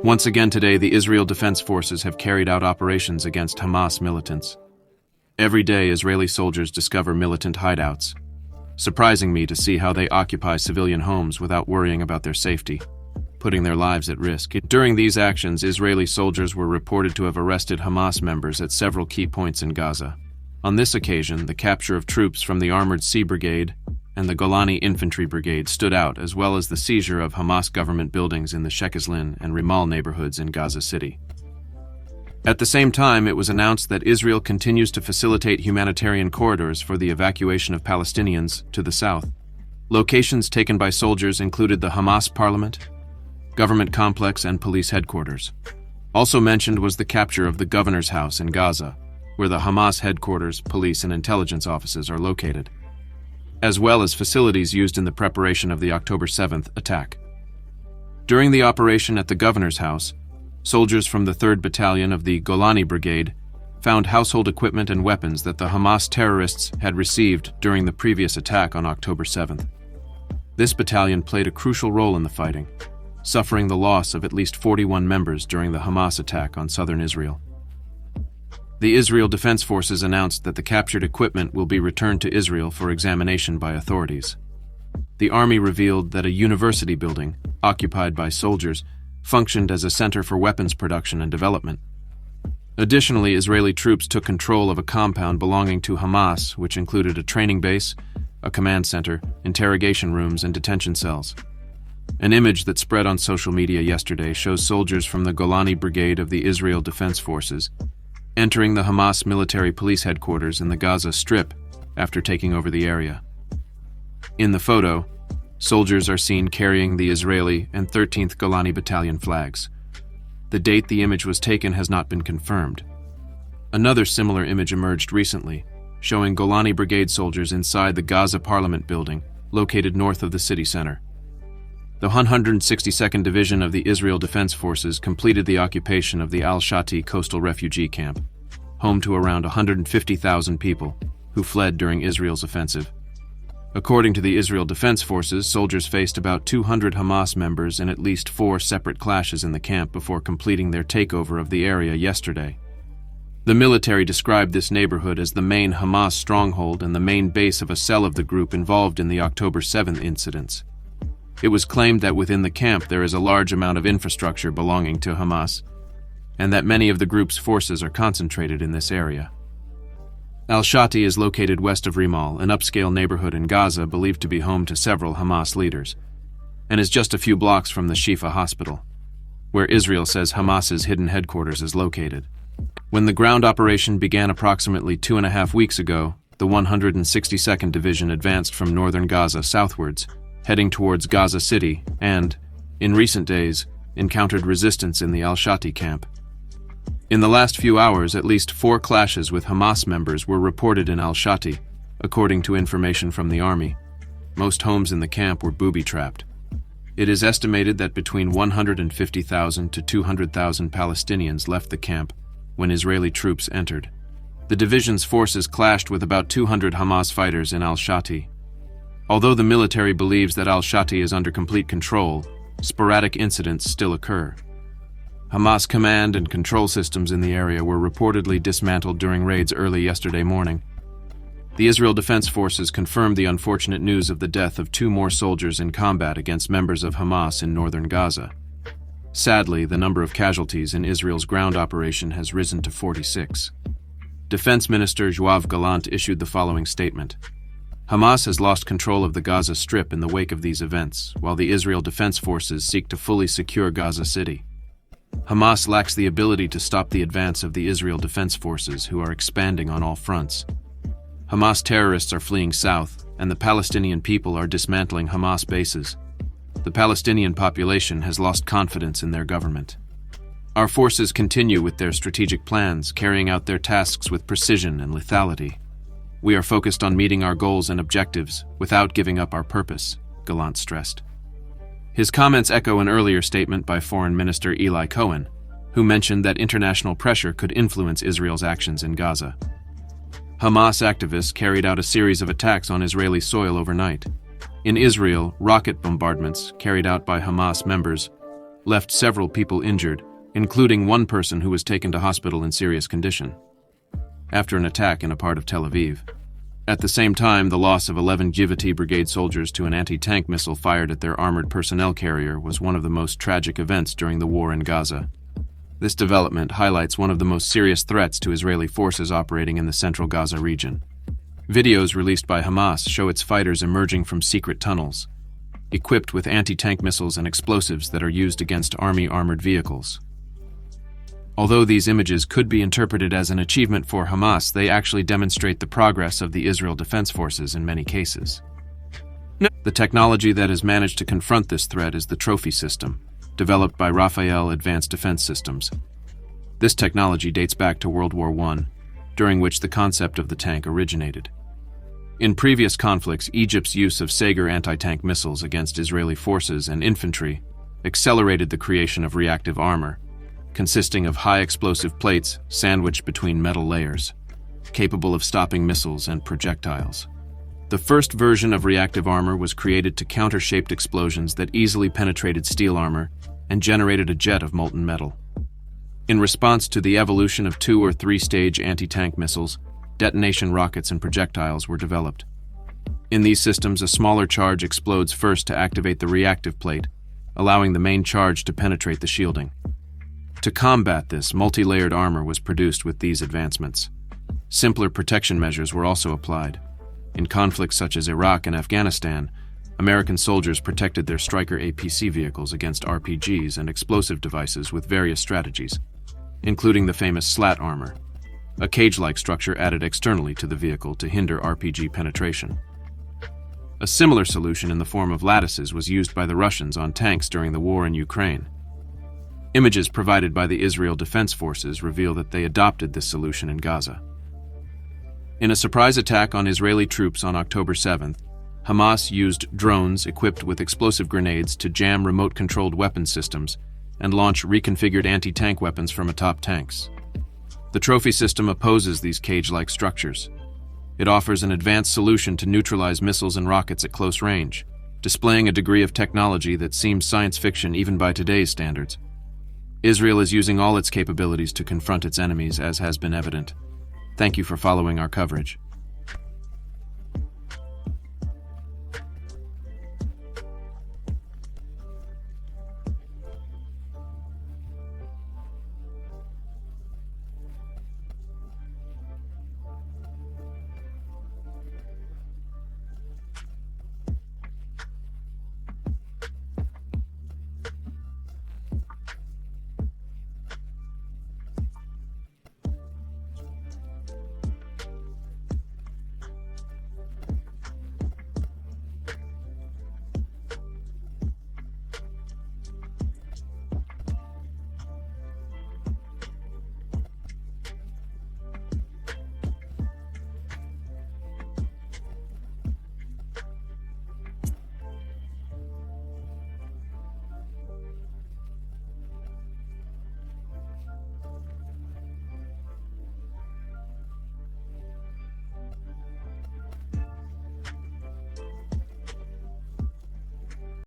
Once again today, the Israel Defense Forces have carried out operations against Hamas militants. Every day, Israeli soldiers discover militant hideouts, surprising me to see how they occupy civilian homes without worrying about their safety, putting their lives at risk. During these actions, Israeli soldiers were reported to have arrested Hamas members at several key points in Gaza. On this occasion, the capture of troops from the Armored Sea Brigade and the Golani Infantry Brigade stood out, as well as the seizure of Hamas government buildings in the Sheikh Eslin and Rimal neighborhoods in Gaza City. At the same time, it was announced that Israel continues to facilitate humanitarian corridors for the evacuation of Palestinians to the south. Locations taken by soldiers included the Hamas parliament, government complex, and police headquarters. Also mentioned was the capture of the governor's house in Gaza, where the Hamas headquarters, police, and intelligence offices are located, as well as facilities used in the preparation of the October 7th attack. During the operation at the governor's house, soldiers from the 3rd Battalion of the Golani Brigade found household equipment and weapons that the Hamas terrorists had received during the previous attack on October 7th. This battalion played a crucial role in the fighting, suffering the loss of at least 41 members during the Hamas attack on southern Israel. The Israel Defense Forces announced that the captured equipment will be returned to Israel for examination by authorities. The army revealed that a university building, occupied by soldiers, functioned as a center for weapons production and development. Additionally, Israeli troops took control of a compound belonging to Hamas, which included a training base, a command center, interrogation rooms, and detention cells. An image that spread on social media yesterday shows soldiers from the Golani Brigade of the Israel Defense Forces entering the Hamas military police headquarters in the Gaza Strip after taking over the area. In the photo, soldiers are seen carrying the Israeli and 13th Golani Battalion flags. The date the image was taken has not been confirmed. Another similar image emerged recently, showing Golani Brigade soldiers inside the Gaza Parliament building, located north of the city center. The 162nd Division of the Israel Defense Forces completed the occupation of the Al-Shati coastal refugee camp, home to around 150,000 people who fled during Israel's offensive. According to the Israel Defense Forces, soldiers faced about 200 Hamas members in at least 4 separate clashes in the camp before completing their takeover of the area yesterday. The military described this neighborhood as the main Hamas stronghold and the main base of a cell of the group involved in the October 7th incidents. It was claimed that within the camp there is a large amount of infrastructure belonging to Hamas, and that many of the group's forces are concentrated in this area. Al-Shati is located west of Rimal, an upscale neighborhood in Gaza believed to be home to several Hamas leaders, and is just a few blocks from the Shifa hospital, where Israel says Hamas's hidden headquarters is located. When the ground operation began approximately 2.5 weeks ago, the 162nd Division advanced from northern Gaza southwards, heading towards Gaza City, and, in recent days, encountered resistance in the Al-Shati camp. In the last few hours, at least 4 clashes with Hamas members were reported in Al-Shati, according to information from the army. Most homes in the camp were booby-trapped. It is estimated that between 150,000 to 200,000 Palestinians left the camp when Israeli troops entered. The division's forces clashed with about 200 Hamas fighters in Al-Shati. Although the military believes that Al-Shati is under complete control, sporadic incidents still occur. Hamas command and control systems in the area were reportedly dismantled during raids early yesterday morning. The Israel Defense Forces confirmed the unfortunate news of the death of 2 more soldiers in combat against members of Hamas in northern Gaza. Sadly, the number of casualties in Israel's ground operation has risen to 46. Defense Minister Yoav Gallant issued the following statement: Hamas has lost control of the Gaza Strip in the wake of these events, while the Israel Defense Forces seek to fully secure Gaza City. Hamas lacks the ability to stop the advance of the Israel Defense Forces, who are expanding on all fronts. Hamas terrorists are fleeing south, and the Palestinian people are dismantling Hamas bases. The Palestinian population has lost confidence in their government. Our forces continue with their strategic plans, carrying out their tasks with precision and lethality. We are focused on meeting our goals and objectives without giving up our purpose, Gallant stressed. His comments echo an earlier statement by Foreign Minister Eli Cohen, who mentioned that international pressure could influence Israel's actions in Gaza. Hamas activists carried out a series of attacks on Israeli soil overnight. In Israel, rocket bombardments carried out by Hamas members left several people injured, including one person who was taken to hospital in serious condition after an attack in a part of Tel Aviv. At the same time, the loss of 11 Givati Brigade soldiers to an anti-tank missile fired at their armored personnel carrier was one of the most tragic events during the war in Gaza. This development highlights one of the most serious threats to Israeli forces operating in the central Gaza region. Videos released by Hamas show its fighters emerging from secret tunnels, equipped with anti-tank missiles and explosives that are used against army armored vehicles. Although these images could be interpreted as an achievement for Hamas, they actually demonstrate the progress of the Israel Defense Forces in many cases. The technology that has managed to confront this threat is the Trophy system, developed by Rafael Advanced Defense Systems. This technology dates back to World War I, during which the concept of the tank originated. In previous conflicts, Egypt's use of Sager anti-tank missiles against Israeli forces and infantry accelerated the creation of reactive armor, consisting of high explosive plates sandwiched between metal layers, capable of stopping missiles and projectiles. The first version of reactive armor was created to counter shaped explosions that easily penetrated steel armor and generated a jet of molten metal. In response to the evolution of 2- or 3-stage anti-tank missiles, detonation rockets and projectiles were developed. In these systems, a smaller charge explodes first to activate the reactive plate, allowing the main charge to penetrate the shielding. To combat this, multi-layered armor was produced with these advancements. Simpler protection measures were also applied. In conflicts such as Iraq and Afghanistan, American soldiers protected their Stryker APC vehicles against RPGs and explosive devices with various strategies, including the famous slat armor, a cage-like structure added externally to the vehicle to hinder RPG penetration. A similar solution in the form of lattices was used by the Russians on tanks during the war in Ukraine. Images provided by the Israel Defense Forces reveal that they adopted this solution in Gaza. In a surprise attack on Israeli troops on October 7th, Hamas used drones equipped with explosive grenades to jam remote-controlled weapon systems and launch reconfigured anti-tank weapons from atop tanks. The Trophy system opposes these cage-like structures. It offers an advanced solution to neutralize missiles and rockets at close range, displaying a degree of technology that seems science fiction even by today's standards. Israel is using all its capabilities to confront its enemies, as has been evident. Thank you for following our coverage.